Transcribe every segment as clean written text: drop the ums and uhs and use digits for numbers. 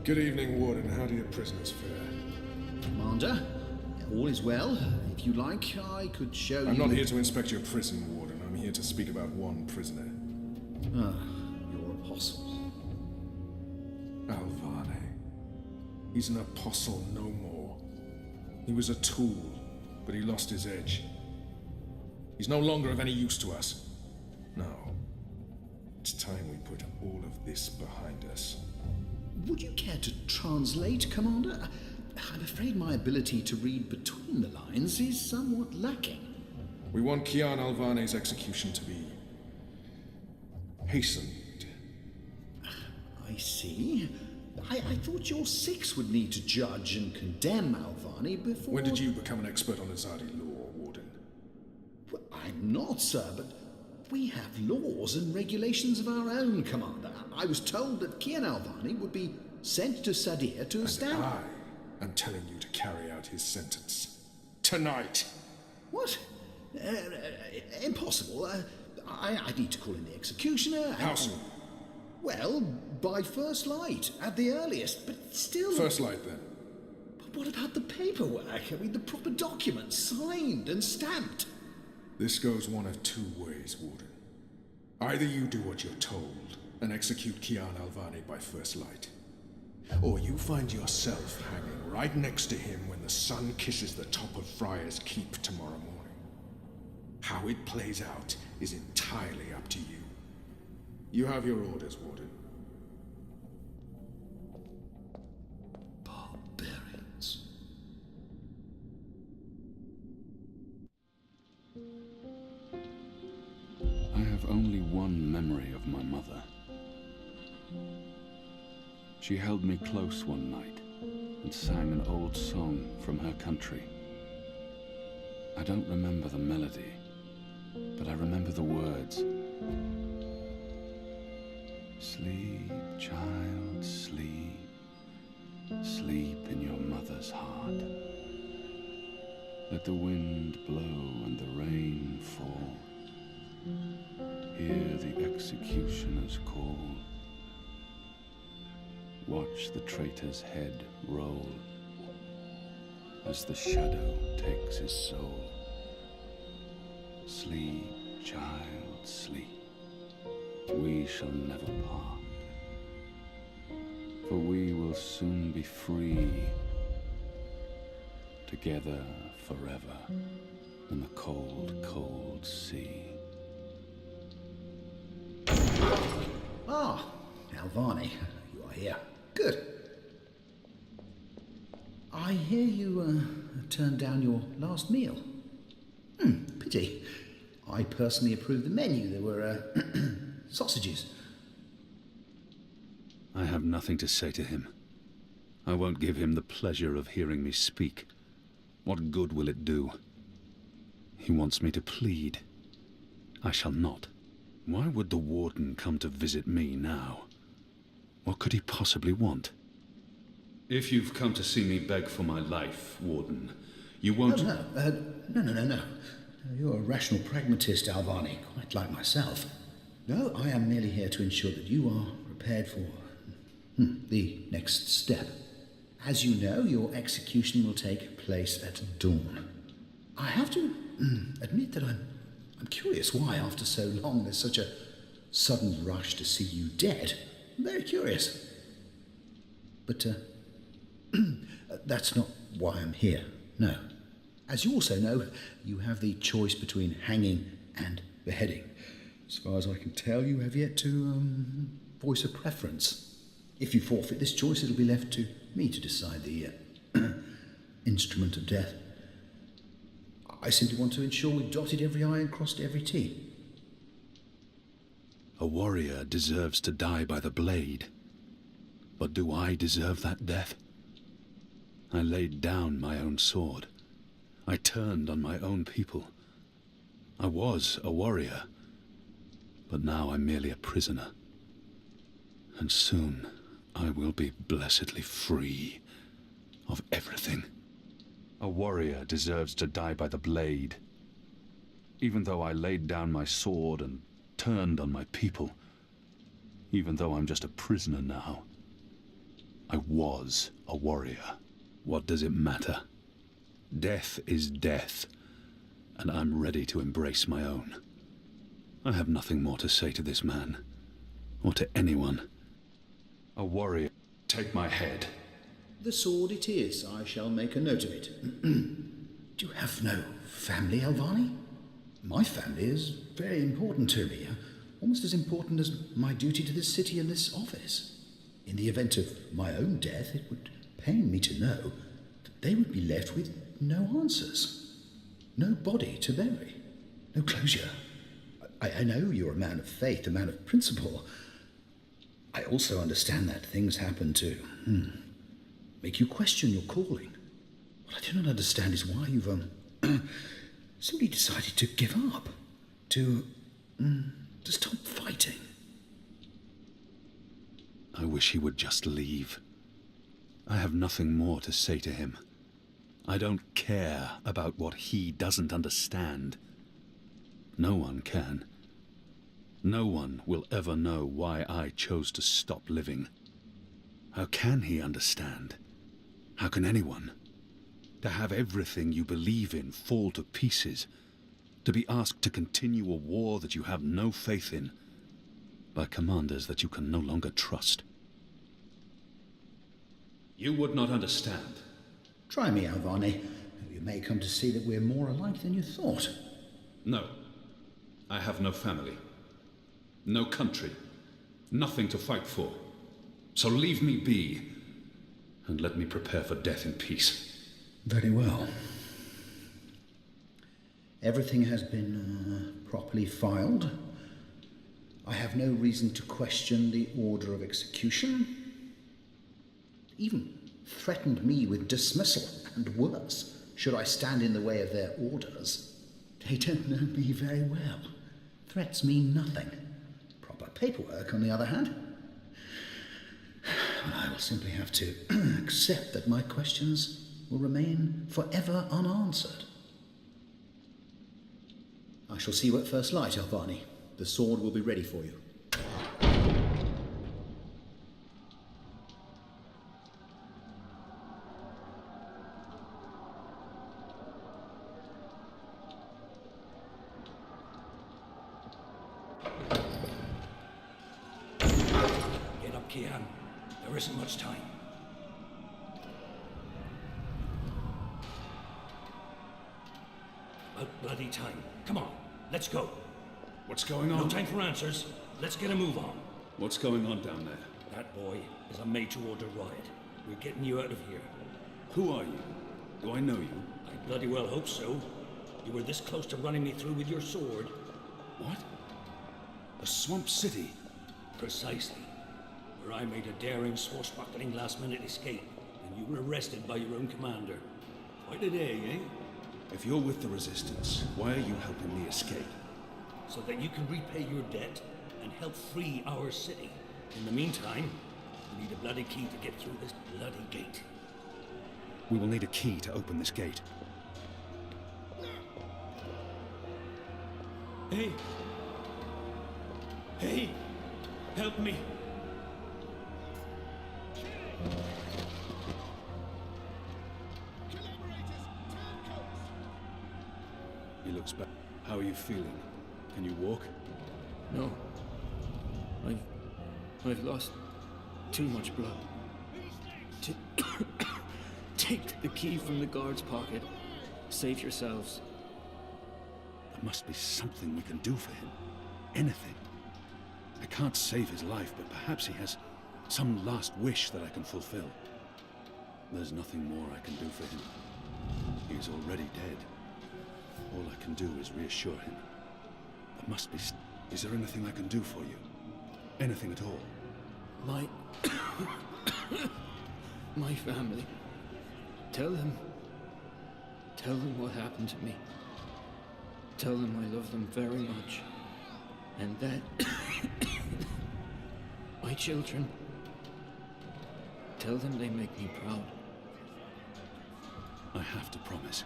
Good evening, Warden. How do your prisoners fare? Commander, all is well. If you like, I could show you... I'm not here to inspect your prison, Warden. I'm here to speak about one prisoner. Ah, your apostle. Alvane. He's an apostle no more. He was a tool, but he lost his edge. He's no longer of any use to us. No. It's time we put all of this behind us. Would you care to translate, Commander? I'm afraid my ability to read between the lines is somewhat lacking. We want Kian Alvane's execution to be hastened. I see. I thought your six would need to judge and condemn Alvane before... When did you become an expert on Azadi law, Warden? Well, I'm not, sir, but we have laws and regulations of our own, Commander. I was told that Kian Alvane would be sent to Sadir to stand... I am telling you to carry out his sentence. Tonight! What? Impossible. I need to call in the executioner. How soon? Well, by first light, at the earliest, but still... First light, then. But what about the paperwork? I mean, the proper documents, signed and stamped. This goes one of two ways, Warden. Either you do what you're told and execute Kian Alvane by first light, or you find yourself hanging right next to him when the sun kisses the top of Friar's Keep tomorrow morning. How it plays out is entirely up to you. You have your orders, Warden. Barbarians. I have only one memory of my mother. She held me close one night and sang an old song from her country. I don't remember the melody, but I remember the words. Sleep, child, sleep. Sleep in your mother's heart. Let the wind blow and the rain fall. Hear the executioner's call. Watch the traitor's head roll as the shadow takes his soul. Sleep, child, sleep. We shall never part, for we will soon be free, together forever in the cold, cold sea. Ah, Alvane, you are here. Good. I hear you turned down your last meal. Pity. I personally approved the menu. There were sausages. I have nothing to say to him. I won't give him the pleasure of hearing me speak. What good will it do? He wants me to plead. I shall not. Why would the warden come to visit me now? What could he possibly want? If you've come to see me beg for my life, Warden, you won't... No. You're a rational pragmatist, Alvane, quite like myself. No, I am merely here to ensure that you are prepared for the next step. As you know, your execution will take place at dawn. I have to admit that I'm curious why, after so long, there's such a sudden rush to see you dead. I'm very curious. But that's not why I'm here, no. As you also know, you have the choice between hanging and beheading. As far as I can tell, you have yet to voice a preference. If you forfeit this choice, it'll be left to me to decide the instrument of death. I simply want to ensure we've dotted every I and crossed every T. A warrior deserves to die by the blade. But do I deserve that death? I laid down my own sword. I turned on my own people. I was a warrior, but now I'm merely a prisoner. And soon I will be blessedly free of everything. A warrior deserves to die by the blade. Even though I laid down my sword and turned on my people, even though I'm just a prisoner now, I was a warrior. What does it matter? Death is death, and I'm ready to embrace my own. I have nothing more to say to this man, or to anyone. A warrior, take my head. The sword it is. I shall make a note of it. Do you have no family, Alvani? My family is very important to me, almost as important as my duty to this city and this office. In the event of my own death, it would pain me to know that they would be left with no answers, no body to bury, no closure. I know you're a man of faith, a man of principle. I also understand that things happen to make you question your calling. What I do not understand is why you've simply decided to give up, to stop fighting. I wish he would just leave. I have nothing more to say to him. I don't care about what he doesn't understand. No one can. No one will ever know why I chose to stop living. How can he understand? How can anyone? To have everything you believe in fall to pieces. To be asked to continue a war that you have no faith in. By commanders that you can no longer trust. You would not understand. Try me, Alvani. You may come to see that we're more alike than you thought. No. I have no family. No country. Nothing to fight for. So leave me be, and let me prepare for death in peace. Very well. Everything has been properly filed. I have no reason to question the order of execution. Even threatened me with dismissal, and worse, should I stand in the way of their orders. They don't know me very well. Threats mean nothing. Proper paperwork, on the other hand. I will simply have to accept that my questions will remain forever unanswered. I shall see you at first light, Alvani. The sword will be ready for you. Get up, Kian. There isn't much time. About bloody time. Come on, let's go. What's going on? No time for answers. Let's get a move on. What's going on down there? That boy is a made-to-order riot. We're getting you out of here. Who are you? Do I know you? I bloody well hope so. You were this close to running me through with your sword. What? A swamp city? Precisely. Where I made a daring, swashbuckling last-minute escape, and you were arrested by your own commander. Quite a day, eh? If you're with the Resistance, why are you helping me escape? So that you can repay your debt and help free our city. In the meantime, we need a bloody key to get through this bloody gate. We will need a key to open this gate. Hey! Hey! Help me! He looks back. How are you feeling? Can you walk? No. I've lost too much blood. Take the key from the guard's pocket. Save yourselves. There must be something we can do for him. Anything. I can't save his life, but perhaps he has some last wish that I can fulfill. There's nothing more I can do for him. He is already dead. All I can do is reassure him. There must be... Is there anything I can do for you? Anything at all? My family. Tell them what happened to me. Tell them I love them very much. And that my children, tell them they make me proud. I have to promise.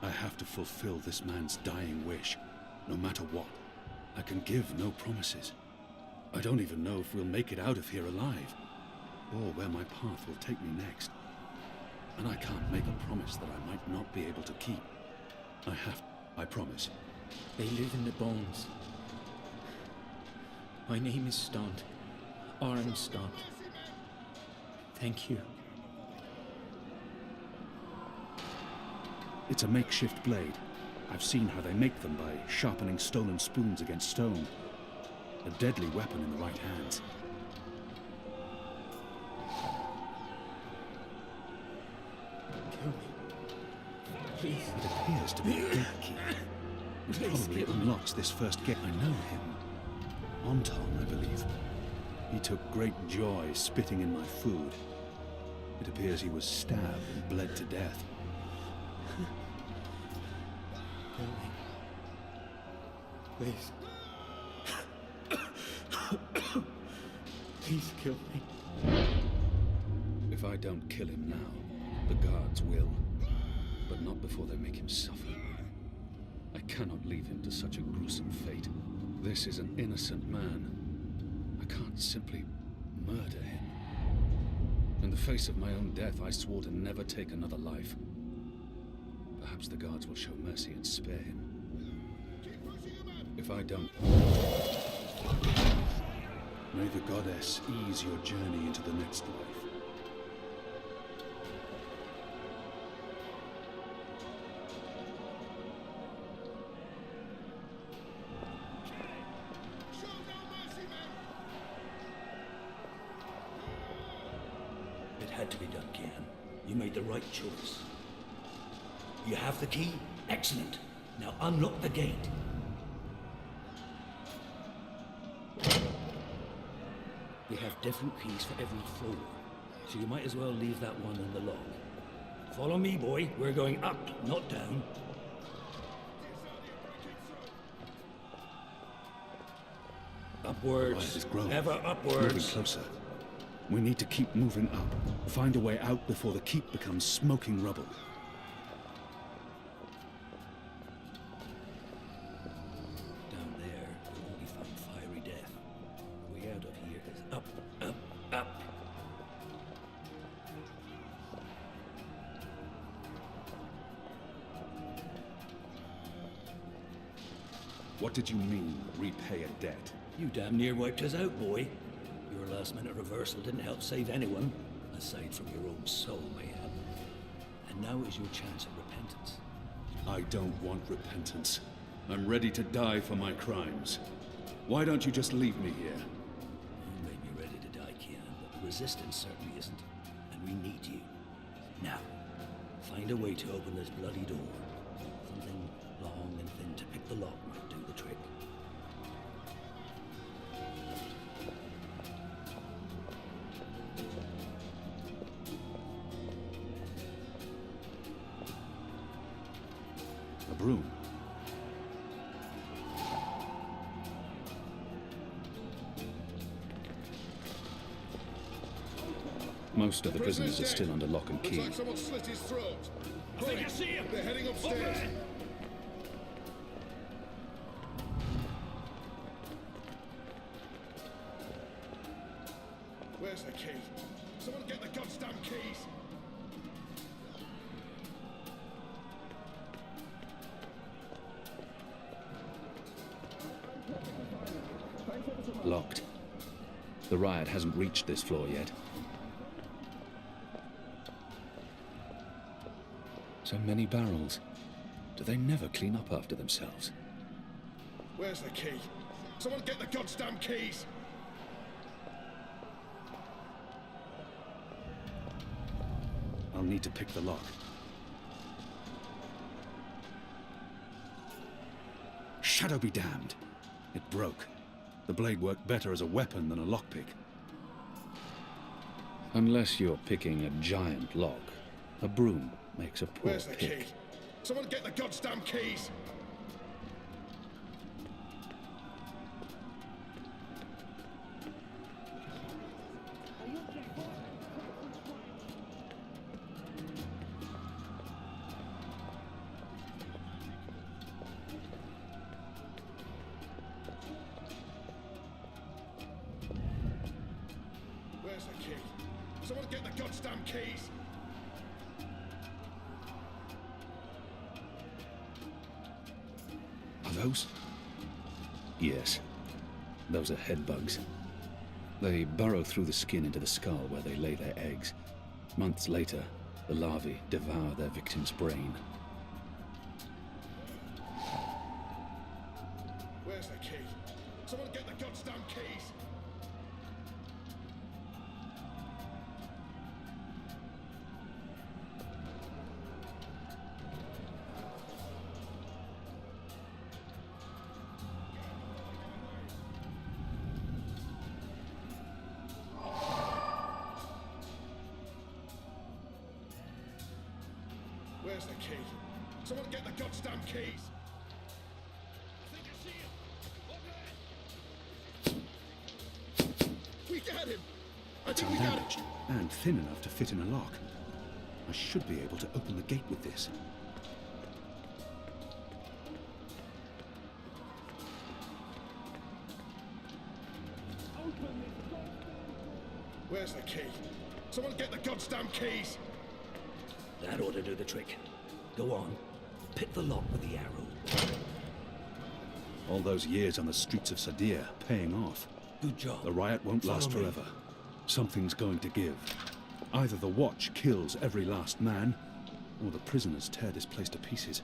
I have to fulfill this man's dying wish, no matter what. I can give no promises. I don't even know if we'll make it out of here alive. or where my path will take me next. And I can't make a promise that I might not be able to keep. I promise. They live in the bones. My name is Stunt. Arm Stunt. Thank you. It's a makeshift blade. I've seen how they make them by sharpening stolen spoons against stone. A deadly weapon in the right hands. Kill me. Please. It appears to be a gate key. It probably unlocks this first gate. I know him. Anton, I believe. He took great joy spitting in my food. It appears he was stabbed and bled to death. Kill me. Please. Please kill me. If I don't kill him now, the guards will. But not before they make him suffer. I cannot leave him to such a gruesome fate. This is an innocent man. I can't simply murder him. In the face of my own death, I swore to never take another life. Perhaps the guards will show mercy and spare him. If I don't... May the goddess ease your journey into the next life. It had to be done, Kian. You made the right choice. You have the key? Excellent. Now unlock the gate. We have different keys for every floor, so you might as well leave that one in the lock. Follow me, boy. We're going up, not down. Upwards. Riot is growing. Ever Moving upwards. closer. We need to keep moving up. Find a way out before the keep becomes smoking rubble. Down there, we'll only find fiery death. The way out of here is up, up, up. What did you mean, repay a debt? You damn near wiped us out, boy. Your last-minute reversal didn't help save anyone, aside from your own soul, mayhap. And now is your chance at repentance. I don't want repentance. I'm ready to die for my crimes. Why don't you just leave me here? You may be ready to die, Kian, but the resistance certainly isn't. And we need you. Now, find a way to open this bloody door. Something long and thin to pick the lock might do the trick. A broom. Most of the prisoners are still under lock and key. Looks like someone slit his throat. I think I see him! They're heading upstairs. Where's the key? Someone get the goddamn keys. Locked. The riot hasn't reached this floor yet. So many barrels. Do they never clean up after themselves? Where's the key? Someone get the goddamn keys. I'll need to pick the lock. Shadow be damned! It broke. The blade worked better as a weapon than a lockpick. Unless you're picking a giant lock, a broom makes a poor Where's the pick. key? Someone get the goddamn keys. Where's the key? Someone get the goddamn keys! Are those? Yes. Those are head bugs. They burrow through the skin into the skull where they lay their eggs. Months later, the larvae devour their victim's brain. Where's the key? Someone get the goddamn keys! Where's the key? Someone get the goddamn keys! I think I see him! Okay! We got him! I It's think we got him! undamaged and thin enough to fit in a lock. I should be able to open the gate with this. Where's the key? Someone get the goddamn keys! That ought to do the trick. Go on. Pick the lock with the arrow. All those years on the streets of Sadir paying off. Good job. The riot won't last Follow me. forever. Something's going to give. Either the Watch kills every last man, or the prisoners tear this place to pieces.